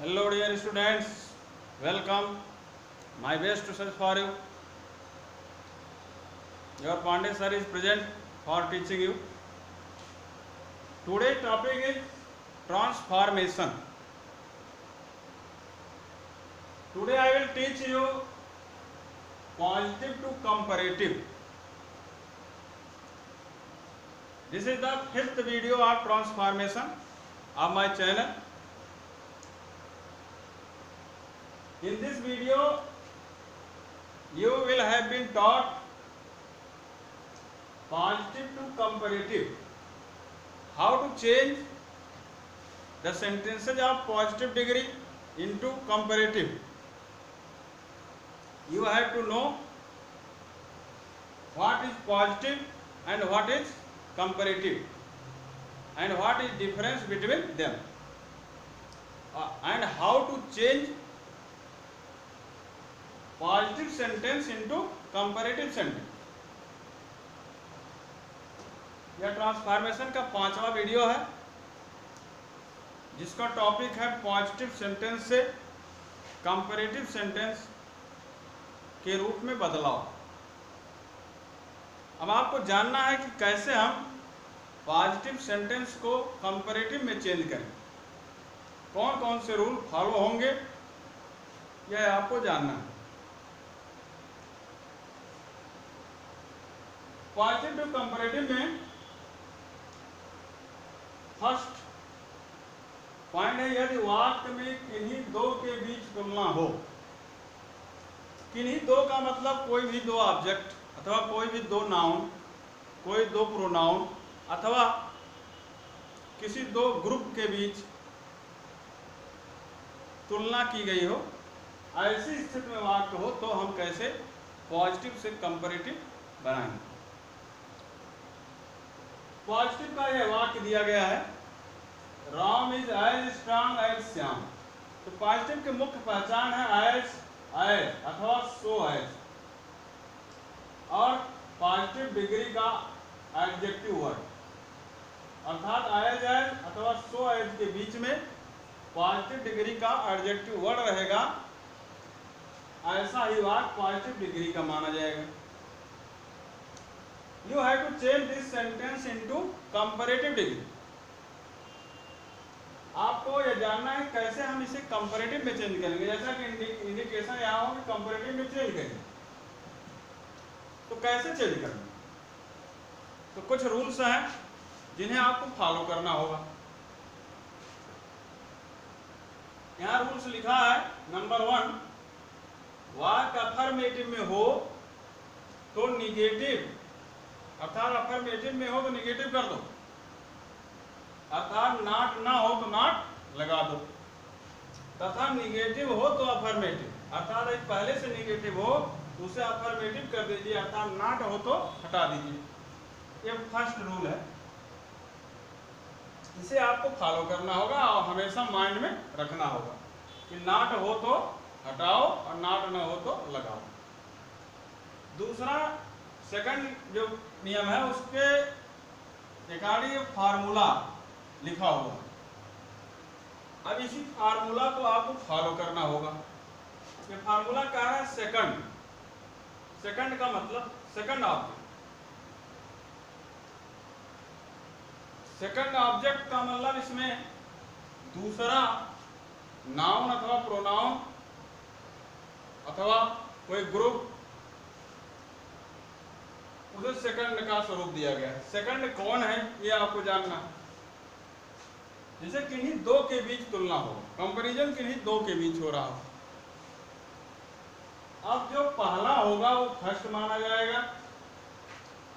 Hello dear students, welcome. My best wishes for you. Your Pandey sir is present for teaching you. Today topic is transformation. Today I will teach you positive to comparative. This is the fifth video of transformation of my channel. In this video, you will have been taught positive to comparative, how to change the sentences of positive degree into comparative. You have to know what is positive and what is comparative and what is difference between them, and how to change positive sentence into comparative sentence. यह transformation का 5वां video है जिसका topic है positive sentence से comparative sentence के रूप में बदलाव। अब आपको जानना है कि कैसे हम पॉजिटिव सेंटेंस को कंपैरेटिव में चेंज करें, कौन कौन से रूल फॉलो होंगे, यह आपको जानना है। पॉजिटिव टू कंपैरेटिव में फर्स्ट पॉइंट है, यदि वाक्य में किन्हीं दो के बीच तुलना हो। किन्हीं दो का मतलब कोई भी दो ऑब्जेक्ट अथवा कोई भी दो नाउन, कोई दो प्रोनाउन अथवा किसी दो ग्रुप के बीच तुलना की गई हो, ऐसी स्थिति में वाक्य हो तो हम कैसे पॉजिटिव से कंपैरेटिव बनाएंगे। पॉजिटिव का यह वाक्य दिया गया है, Ram is as strong as Shyam. तो पॉजिटिव की मुख्य पहचान है एज, एज अथवा सो एज, और पॉजिटिव डिग्री का एडजेक्टिव वर्ड, अर्थात एज एज अथवा सो एज के बीच में पॉजिटिव डिग्री का एडजेक्टिव वर्ड रहेगा, ऐसा ही वाक्य पॉजिटिव डिग्री का माना जाएगा। You have to change this sentence into comparative degree. आपको यह जानना है कैसे हम इसे कंपैरेटिव में चेंज करेंगे, जैसा कि इंडिकेशन यहाँ हो कि कंपैरेटिव में चेंज करेंगे। तो कैसे चेंज करेंगे? तो कुछ रूल्स हैं जिन्हें आपको फॉलो करना होगा। यहाँ रूल्स लिखा है, नंबर 1, वाक्य अफर्मेटिव में हो तो निगेटिव, अर्थात अफर्मेटिव में हो तो निगेटिव कर दो, अर्थात नॉट ना हो तो नॉट लगा दो, तथा निगेटिव हो तो अफर्मेटिव, अर्थात एक पहले से निगेटिव हो तो उसे अफर्मेटिव कर दीजिए, अर्थात नॉट हो तो हटा दीजिए। ये फर्स्ट रूल है, इसे आपको फॉलो करना होगा और हमेशा माइंड में रखना होगा कि नॉट हो तो हटाओ और नॉट ना हो तो लगाओ। दूसरा सेकंड जो नियम है उसके अकॉर्डिंग फार्मूला लिखा हुआ, अब इसी फार्मूला को आपको फॉलो करना होगा। ये फार्मूला क्या है? सेकंड। सेकंड का मतलब सेकंड ऑब्जेक्ट। सेकंड ऑब्जेक्ट का मतलब इसमें दूसरा नाउन अथवा प्रोनाउन अथवा कोई ग्रुप, उसे सेकंड का स्वरूप दिया गया है। सेकंड कौन है ये आपको जानना है। जैसे किन्हीं दो के बीच तुलना हो, कंपैरिजन किन्हीं दो के बीच हो रहा हो, अब जो पहला होगा वो फर्स्ट माना जाएगा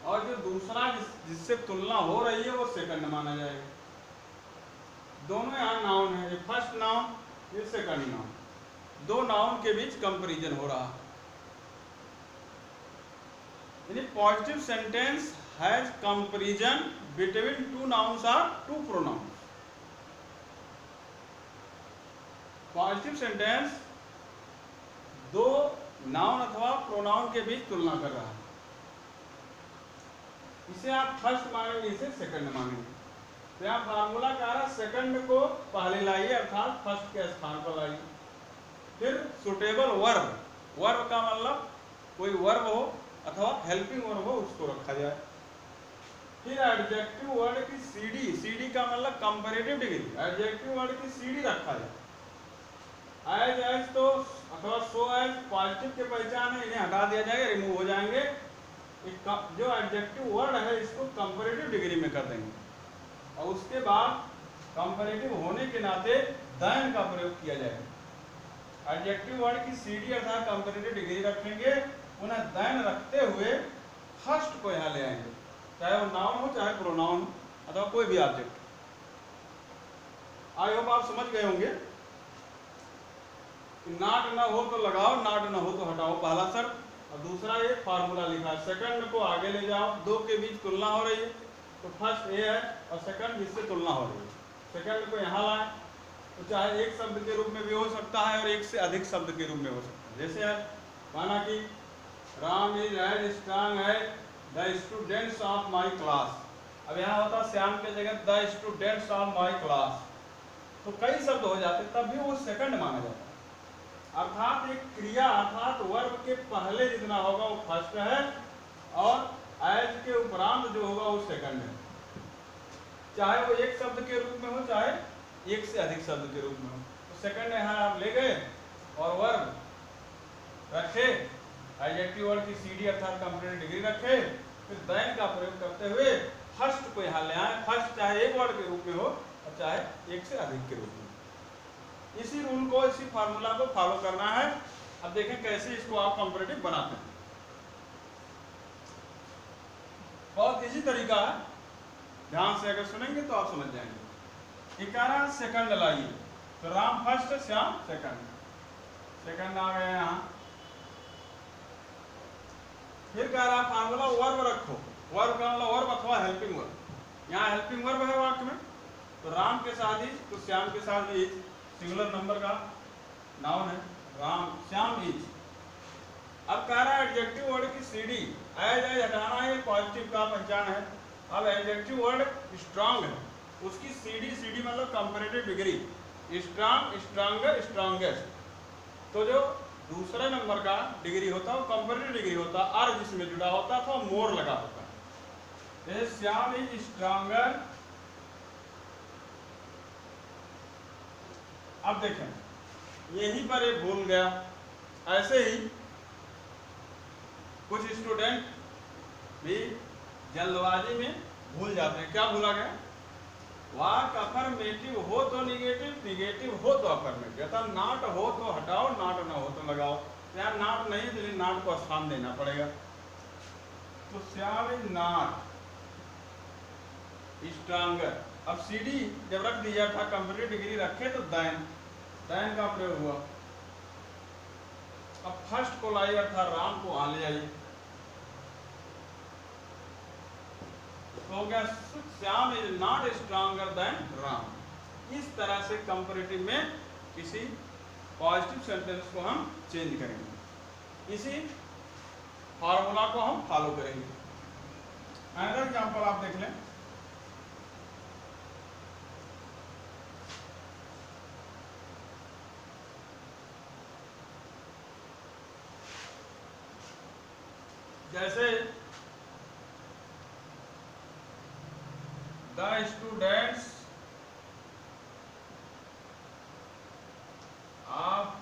और जो दूसरा जिससे तुलना हो रही है वो सेकंड माना जाएगा। दोनों यहाँ नाउन है, ये फर्स्ट नाउन, ये सेकंड नाउन, दो नाउन के बीच कंपैरिजन हो रहा है। Positive sentence has comparison between two nouns और टू प्रोनाउन्स। पॉजिटिव सेंटेंस दो नाउन अथवा प्रोनाउन के बीच तुलना कर रहा है। इसे आप फर्स्ट मानेंगे, इसे सेकंड मानेंगे। तो यहाँ फार्मूला कह रहा सेकंड को पहले लाइए अर्थात फर्स्ट के स्थान पर लाइए। फिर सुटेबल वर्ब, वर्ब का मतलब कोई वर्ब हो अथवा हेल्पिंग वर्ब हो उसको रखा जाए। फिर एडजेक्टिव वर्ड की सीडी, सीडी का मतलब कंपैरेटिव डिग्री, एडजेक्टिव वर्ड की सीडी रखा जाए। एज एज तो अथवा सो एज पॉजिटिव के पहचान है, इन्हें हटा दिया जाएगा, रिमूव हो जाएंगे। जो एडजेक्टिव वर्ड है इसको कंपैरेटिव डिग्री में कर देंगे और उसके बाद कंपैरेटिव होने के नाते देन का प्रयोग किया जाएगा। एडजेक्टिव वर्ड की सीडी अर्थात कंपैरेटिव डिग्री रखेंगे, उन्हें देन रखते हुए फर्स्ट को यहाँ ले आएंगे, चाहे वो नाउन हो चाहे प्रोनाउन अथवा कोई भी ऑब्जेक्ट। आई होप आप समझ गए होंगे। नाट ना हो तो लगाओ, नाट ना हो तो हटाओ, पहला शर्त। और दूसरा ये फार्मूला लिखा है, सेकंड को आगे ले जाओ, दो के बीच तुलना हो रही है तो फर्स्ट ए है और सेकंड जिससे तुलना हो रही है, सेकंड को यहाँ लाए तो चाहे एक शब्द के रूप में भी हो सकता है और एक से अधिक शब्द के रूप में हो सकता है। जैसे है माना कि राम इज एज स्ट्रांग है the students of my class, अब यहाँ होता श्याम के जगह the students of my class, तो कई शब्द हो जाते तब भी वो सेकंड माना जाता है। अर्थात एक क्रिया अर्थात वर्ब के पहले जितना होगा वो फर्स्ट है और एज के उपरांत जो होगा वो सेकंड है, चाहे वो एक शब्द के रूप में हो चाहे एक से अधिक शब्द के रूप में हो। तो सेकंड यहाँ आप ले गए और वर्ब रखे, एडजेक्टिव वर्ड की सीडी अर्थात कंपैरेटिव डिग्री रखे, फिर देन का प्रयोग करते हुए फर्स्ट को यहाँ ले आए, फर्स्ट चाहे एक वर्ड के रूप में हो और चाहे एक से अधिक के रूप में। इसी रूल को, इसी फार्मूला को फॉलो करना है। अब देखें कैसे इसको आप कंपैरेटिव बनाते हैं। बहुत इजी तरीका है, ध्यान से अगर सुनेंगे तो आप समझ जाएंगे। ये कह रहा है सेकंड लाइए, तो Ram first Shyam second, second आ गया यहाँ। फिर कह रहा है फार्मूला वर्ब रखो, वर्ब का मतलब वर्ब अथवा हेल्पिंग वर्ब। यहाँ हेल्पिंग वर्ब है वाक्य में, तो राम के साथ ही तो श्याम के साथ भी सिंगुलर नंबर का नाउन है, राम श्याम इज। अब कह रहा है एडजेक्टिव वर्ड की सीडी, एज एज हटाना है, पॉजिटिव का पहचान है। अब एडजेक्टिव वर्ड स्ट्रांग है, उसकी सीडी, सीडी मतलब comparative degree, strong stronger strongest. तो जो दूसरे नंबर का डिग्री होता है वो कंपैरेटिव डिग्री होता है, और जिसमें जुड़ा होता है तो मोर लगा होता है। जैसे श्याम इज स्ट्रांगर। अब देखें यहीं पर एक भूल गया, ऐसे ही कुछ स्टूडेंट भी जल्दबाजी में भूल जाते हैं। क्या भूला गया? वाक अफर्मेटिव हो तो निगेटिव, निगेटिव हो तो अफर्मेटिव, अर्थात नॉट हो तो हटाओ, नॉट ना हो तो लगाओ। यार नॉट नहीं तो नॉट को स्थान देना पड़ेगा। तो श्याम इज नॉट स्ट्रांगर। अब सीडी जब रख दिया था कंपैरेटिव डिग्री रखे तो देन, देन का प्रयोग हुआ। अब फर्स्ट को लाइए अर्थात राम को वहां ले आइए, तो हो गया Shyam is not stronger then Ram. इस तरह से कंपैरेटिव में किसी पॉजिटिव सेंटेंस को हम चेंज करेंगे, इसी फार्मूला को हम फॉलो करेंगे। अनदर एग्जांपल आप देख लें। जैसे the students of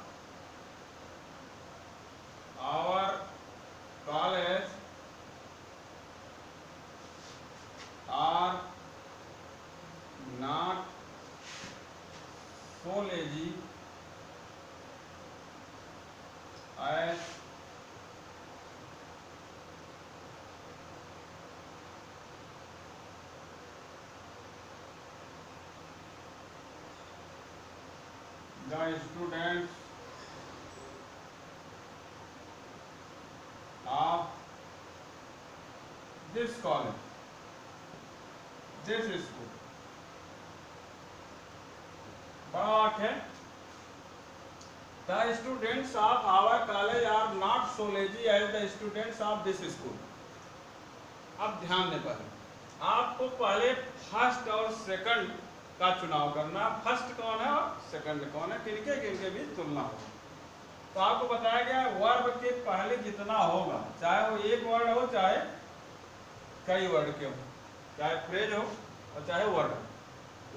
our college are not so lazy as the students of this college, this school। बड़ा वाक्य है, the students of our college are not so lazy as the students of this school. अब ध्यान दें, पहले आपको पहले first और सेकंड का चुनाव करना। फर्स्ट कौन है और सेकंड कौन है, किनके बीच तुलना होगी। तो आपको बताया गया वर्ब के पहले जितना होगा, चाहे वो एक वर्ड हो चाहे कई वर्ड के हो, चाहे फ्रेज हो और चाहे वर्ड हो,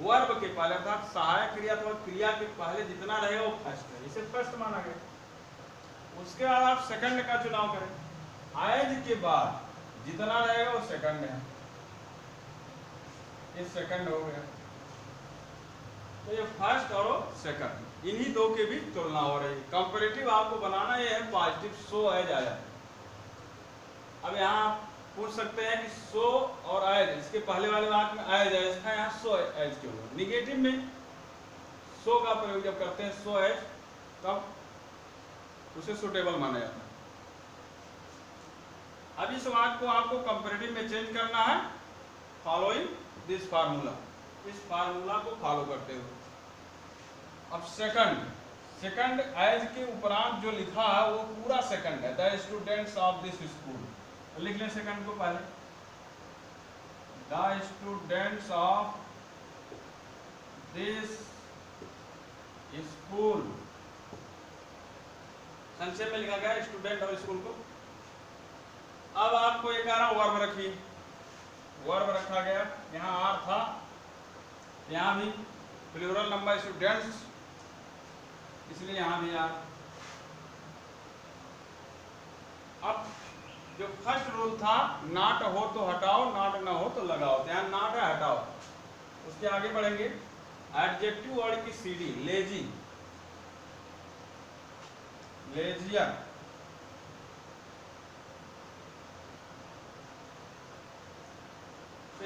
वर्ब के पहले अर्थात सहायक क्रिया अथवा क्रिया के पहले जितना रहेगा वो फर्स्ट है, इसे फर्स्ट माना गया। उसके बाद आप सेकंड का चुनाव करें। एज के बाद जितना रहेगा वो सेकंड है, ये सेकंड हो गया। तो ये फर्स्ट और सेकंड, इन्हीं दो के बीच तुलना हो रही है। कंपैरेटिव आपको बनाना ये है पॉजिटिव सो एज आया। अब यहाँ पूछ सकते हैं कि सो और एज, इसके पहले वाले वाक्य में एज है, इसका यहाँ सो एज क्यों है। निगेटिव में सो का प्रयोग जब करते हैं सो एज, तब उसे सुटेबल माना जाता है। अब इस वाक्य को आपको कंपैरेटिव में चेंज करना है फॉलोइंग दिस फार्मूला, इस फार्मूला को फॉलो करते हुए। अब सेकंड एज के उपरांत जो लिखा है वो पूरा सेकंड है, the students of this school. तो लिख लें सेकंड को पहले, the students of this school. संक्षेप में लिखा गया स्टूडेंट और स्कूल को। अब आपको एक वर्ब रखिए, वर्ब रखा गया, यहाँ आर था, यहाँ भी प्लूरल नंबर स्टूडेंट्स, इसलिए यहाँ भी आर। अब जो फर्स्ट रूल था नॉट हो तो हटाओ, नॉट ना हो तो लगाओ, यहाँ नॉट है हटाओ। उसके आगे बढ़ेंगे, एडजेक्टिव वर्ड की सीडी, lazy, lazier,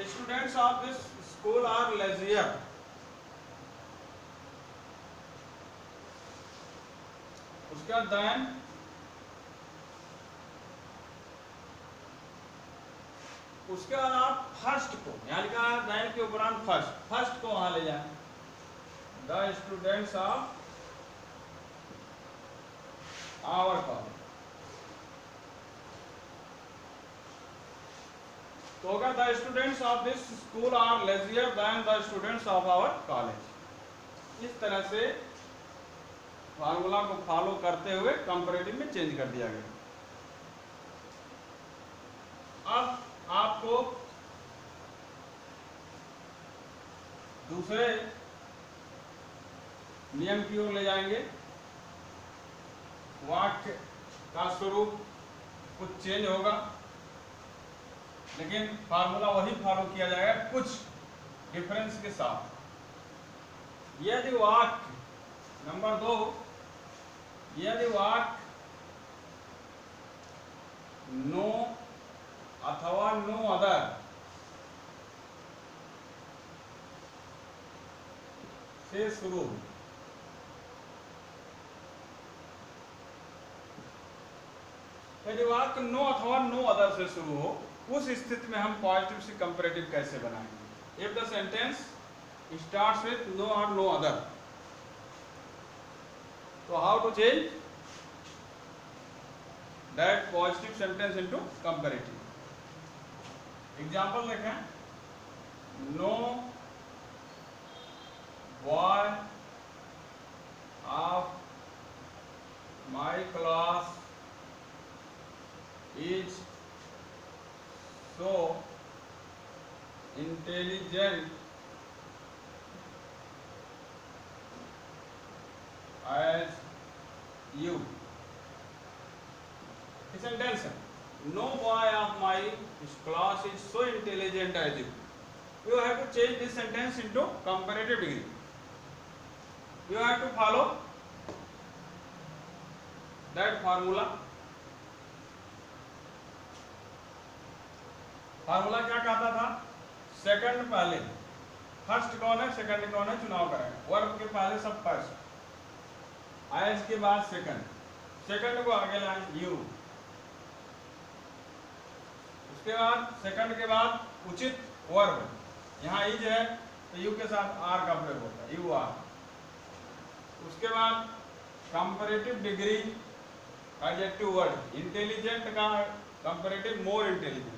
students of this school are lazier. उसके बाद देन उसके बाद आप फर्स्ट को, यहाँ लिखा है देन के उपरांत फर्स्ट को वहां ले जाएं, the students of our college. तो होगा the students of this school are lazier than the students of our college. इस तरह से फार्मूला को फॉलो करते हुए कंपैरेटिव में चेंज कर दिया गया। अब आपको दूसरे नियम की ओर ले जाएंगे। वाक्य का स्वरूप कुछ चेंज होगा, लेकिन फार्मूला वही फॉलो किया जाएगा कुछ डिफरेंस के साथ। यदि वाक्य नंबर 2, यदि वाक्य नो अथवा नो अदर से शुरू, यदि वाक्य नो अथवा नो अदर से शुरू हो, उस स्थिति में हम पॉजिटिव से कंपैरेटिव कैसे बनाएंगे। If the sentence starts with no or no other, तो how to change that positive sentence into comparative. Example देखें, no boy of my class is so intelligent as you. Sentence है, no boy of my class is so intelligent as you. You have to change this sentence into comparative degree. You have to follow that formula. Formula क्या कहता था, second पहले, first कौन है second कौन है चुनाव करेंगे। वर्ब के पहले सब फर्स्ट, एज के बाद सेकंड को आगे लाएं यू, उसके बाद सेकंड के बाद उचित वर्ब, यहाँ इज है तो यू के साथ आर का प्रयोग होता है, यू आर। उसके बाद comparative degree adjective word, intelligent का कंपैरेटिव मोर इंटेलिजेंट,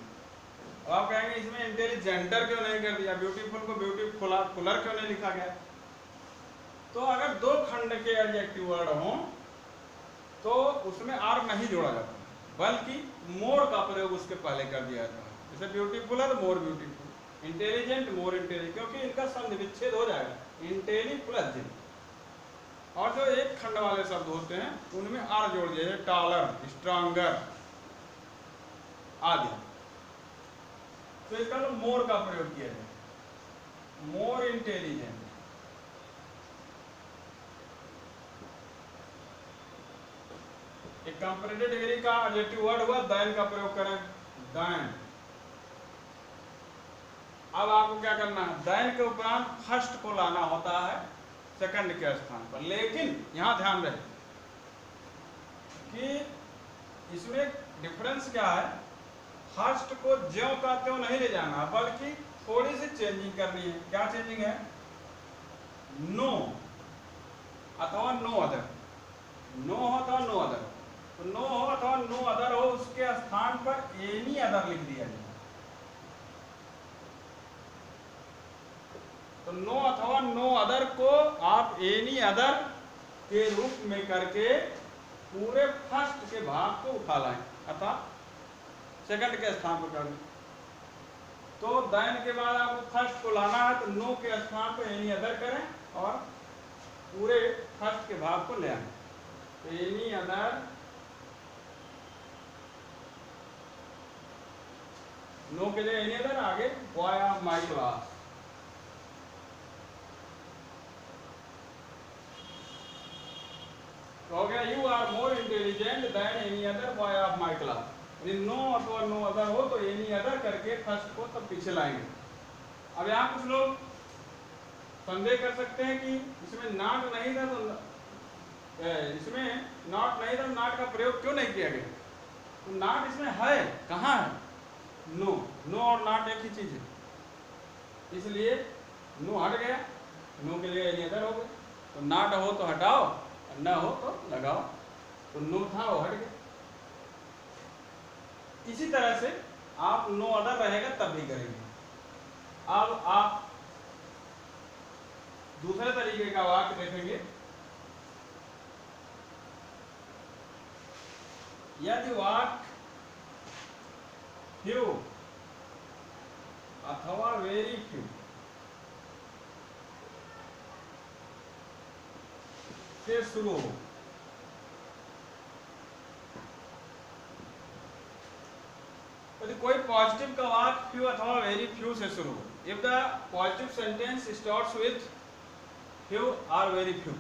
अब आप कहेंगे इसमें इंटेलिजेंटर क्यों नहीं कर दिया, ब्यूटीफुल को ब्यूटीफुलर क्यों नहीं लिखा गया। तो अगर दो खंड के एडजेक्टिव वर्ड हों तो उसमें आर नहीं जोड़ा जाता, बल्कि मोर का प्रयोग उसके पहले कर दिया जाता है। जैसे beautifuler more beautiful, intelligent more intelligent, क्योंकि इनका संधि विच्छेद हो जाएगा, इंटेली प्लस जेंट। और जो एक खंड वाले शब्द होते हैं उनमें आर जोड़ दिया जाए, टॉलर, स्ट्रॉन्गर आदि। तो इसका तो मोर का प्रयोग किया जाए, मोर इंटेलिजेंट। एक कंपैरेटिव डिग्री का एडजेक्टिव वर्ड हुआ दैन का प्रयोग करें, दैन। अब आपको क्या करना है, दैन के उपरांत फर्स्ट को लाना होता है सेकंड के स्थान पर। लेकिन यहां ध्यान रहे कि इसमें डिफरेंस क्या है, फर्स्ट को ज्यों का त्यों नहीं ले जाना, बल्कि थोड़ी सी चेंजिंग करनी है। क्या चेंजिंग है, नो अथवा नो अदर, नो हो अथवा नो अदर, तो नो हो अथवा नो अदर हो, उसके स्थान पर एनी अदर लिख दिया जाए। तो नो अथवा नो अदर को आप एनी अदर के रूप में करके पूरे फर्स्ट के भाग को उठा लाएं, अतः सेकंड के स्थान पर कर दें। तो दैन के बाद आपको फर्स्ट को लाना है, तो नो के स्थान पर एनी अदर करें और पूरे फर्स्ट के भाग को ले आए। तो एनी अदर, नो के लिए एनी अदर, आगे बॉय ऑफ माई क्लास। तो हो गया, you are more intelligent than any other boy of my class. No अथवा नो अदर हो तो एनी अदर करके फर्स्ट को तब पीछे लाएंगे। अब यहाँ कुछ लोग संदेह कर सकते हैं कि इसमें नॉट नहीं था, तो इसमें नॉट नहीं था, नॉट का प्रयोग क्यों नहीं किया गया। तो नॉट इसमें है, कहाँ है, नो। नो और नॉट एक ही चीज है, इसलिए नो हट गया, नो के लिए एनी अदर हो गया। तो नॉट हो तो हटाओ, न हो तो लगाओ। तो नो था वो हट गया। इसी तरह से आप नो अदर रहेगा तब भी करेंगे। अब आप दूसरे तरीके का वाक्य देखेंगे, यदि वाक्य फ्यू अथवा वेरी फ्यू से शुरू हो, यदि कोई पॉजिटिव का वाक्य फ्यू अथवा वेरी फ्यू से शुरू हो, if the positive sentence starts with few or very few.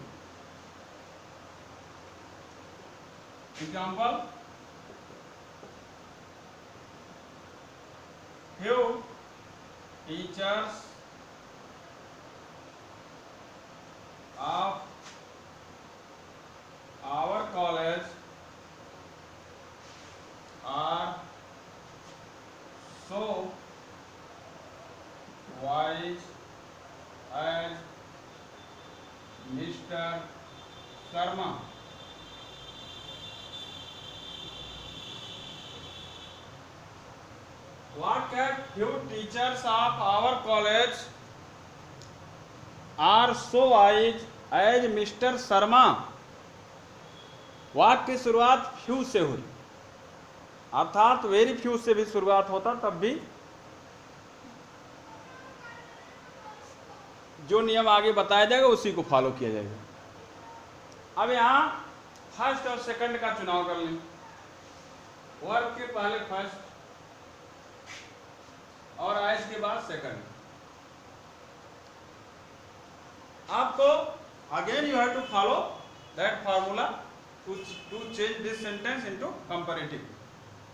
Example, few teachers of our college are so wise as Mr. Sharma. What can few teachers of our college are so wise as Mr. Sharma। वाक्य की शुरुआत few से हुई, अर्थात very few से भी शुरुआत होता तब भी जो नियम आगे बताया जाएगा उसी को फॉलो किया जाएगा। अब यहां फर्स्ट और सेकंड का चुनाव कर लें। वर्ब के पहले फर्स्ट और आइज के बाद सेकंड। आपको again you have to follow that formula to change this sentence into comparative.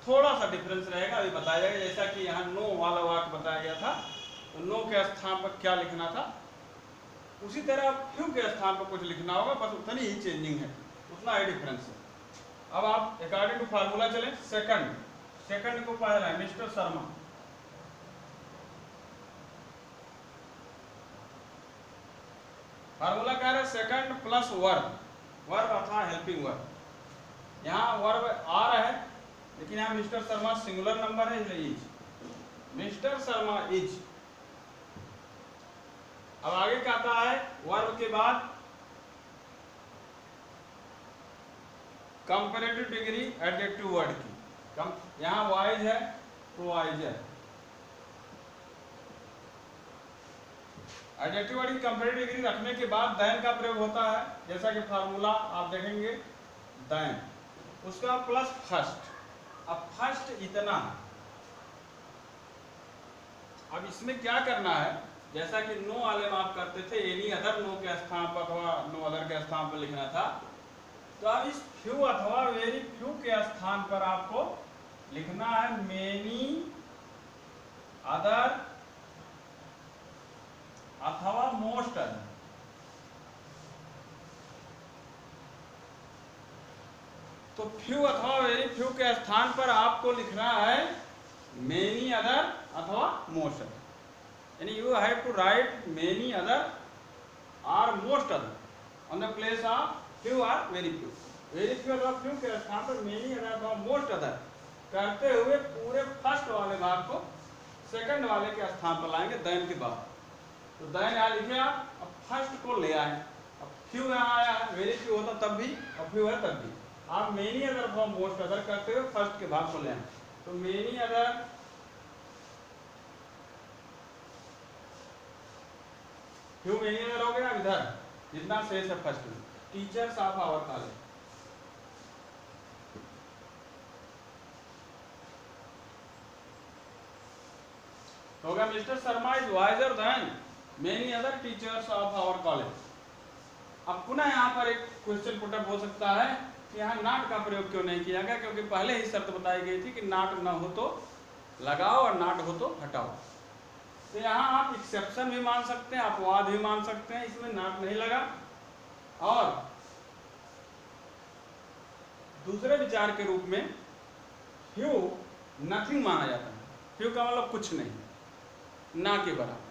थोड़ा सा डिफरेंस रहेगा, अभी बताया जाएगा। जैसा कि यहाँ नो वाला वाक्य बताया गया था, तो नो के स्थान पर क्या लिखना था, उसी तरह फ्यू के स्थान पर कुछ लिखना होगा, बस उतनी ही चेंजिंग है, उतना ही डिफरेंस है। अब आप अकॉर्डिंग टू फार्मूला चलें। सेकंड, सेकंड को पहला है मिस्टर शर्मा। फार्मूला कह रहे सेकंड प्लस वर्ब, वर्ब अथवा हेल्पिंग वर्ब। यहाँ वर्ब आ रहा है, लेकिन यहाँ मिस्टर शर्मा सिंगुलर नंबर है, इसलिए इज। Mister Sharma is. अब आगे क्या आता है, वर्ब के बाद कंपैरेटिव डिग्री एडजेक्टिव वर्ड की। यहां वाइज है तो वाइज है। एडजेक्टिव वर्ड की कंपैरेटिव डिग्री रखने के बाद दैन का प्रयोग होता है, जैसा कि फार्मूला आप देखेंगे दैन, उसका प्लस फर्स्ट। अब फर्स्ट इतना है। अब इसमें क्या करना है, जैसा कि नो वाले में आप करते थे एनी अदर नो के स्थान पर अथवा नो अदर के स्थान पर लिखना था, तो अब इस फ्यू अथवा वेरी फ्यू के स्थान पर आपको लिखना है मेनी अदर अथवा मोस्ट अदर। तो फ्यू अथवा वेरी फ्यू के स्थान पर आपको लिखना है मेनी अदर अथवा मोस्ट अदर, यानी you have to write many other or most other on the place of few or very few. Very few अथवा फ्यू के स्थान पर मेनी अदर अथवा मोस्ट अदर करते हुए पूरे फर्स्ट वाले भाग को सेकंड वाले के स्थान पर लाएंगे दैन के बाद। तो दैन यहाँ लिखे आप, अब फर्स्ट को ले आए। अब फ्यू यहाँ आया है, वेरी फ्यू होता तब भी और फ्यू है तब भी। आप मेनी अदर अथवा मोस्ट अदर करते हुए फर्स्ट के भाग को ले आए। तो many other few many other हो गया। इधर जितना शेष है फर्स्ट में, टीचर्स ऑफ आवर कॉलेज। होगा mister Sharma is wiser than many other teachers of our college. अब पुनः यहाँ पर एक क्वेश्चन पुटअप हो सकता है कि यहाँ नॉट का प्रयोग क्यों नहीं किया गया, क्योंकि पहले ही शर्त बताई गई थी कि नॉट न हो तो लगाओ और नॉट हो तो हटाओ। तो यहाँ आप एक्सेप्शन भी मान सकते हैं, अपवाद भी मान सकते हैं, इसमें नॉट नहीं लगा। और दूसरे विचार के रूप में फ्यू नथिंग माना जाता है। फ्यू का मतलब कुछ नहीं, ना के बराबर।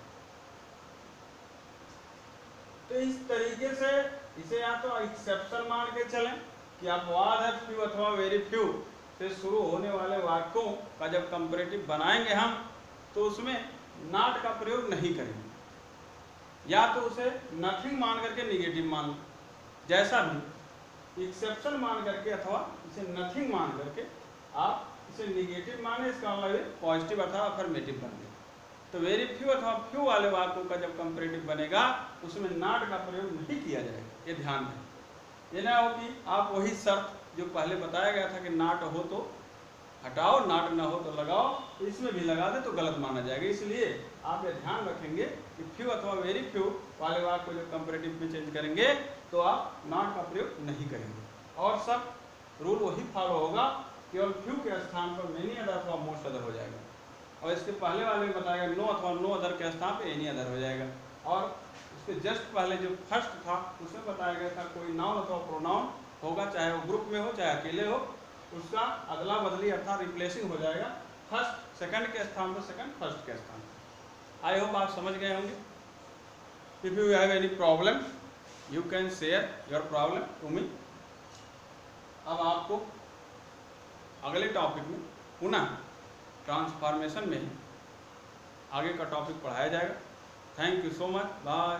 तो इस तरीके से इसे या तो एक्सेप्शन मान के चलें कि अपवाद है फ्यू अथवा वेरी फ्यू से शुरू होने वाले वाक्यों का जब कंपैरेटिव बनाएंगे हम, तो उसमें नॉट का प्रयोग नहीं करेंगे, या तो उसे नथिंग मान करके निगेटिव मान लो, जैसा भी एक्सेप्शन मान करके अथवा इसे नथिंग मान करके आप इसे निगेटिव माने, इसका मतलब पॉजिटिव अथवा अफर्मेटिव बन गया। तो वेरी फ्यू अथवा फ्यू वाले वाक्यों का जब कंपैरेटिव बनेगा उसमें नॉट का प्रयोग नहीं किया जाएगा, ये ध्यान दें। ये ना हो कि आप वही शर्त जो पहले बताया गया था कि नॉट हो तो हटाओ, नॉट ना हो तो लगाओ, तो इसमें भी लगा दे तो गलत माना जाएगा। इसलिए आप ये ध्यान रखेंगे कि फ्यू अथवा वेरी फ्यू वाले वाक्य को जब कंपैरेटिव में चेंज करेंगे तो आप नॉट का प्रयोग नहीं करेंगे, और सब रूल वही फॉलो होगा, केवल फ्यू के स्थान पर मेनी अदर अथवा मोस्ट अदर हो जाएगा। और इसके पहले वाले में बताया गया नो अथवा नो अदर के स्थान पर एनी अदर हो जाएगा। और उसके जस्ट पहले जो फर्स्ट था उसमें बताया गया था कोई नाउन अथवा प्रोनाउन होगा, चाहे वो ग्रुप में हो चाहे अकेले हो, उसका अदला बदली अर्थात रिप्लेसिंग हो जाएगा फर्स्ट सेकंड के स्थान पर सेकंड फर्स्ट के स्थान पर। आई होप आप समझ गए होंगे। If you have any problem you can share your problem to me. अब आपको अगले टॉपिक में पुनः ट्रांसफॉर्मेशन में ही आगे का टॉपिक पढ़ाया जाएगा। Thank you so much, bye.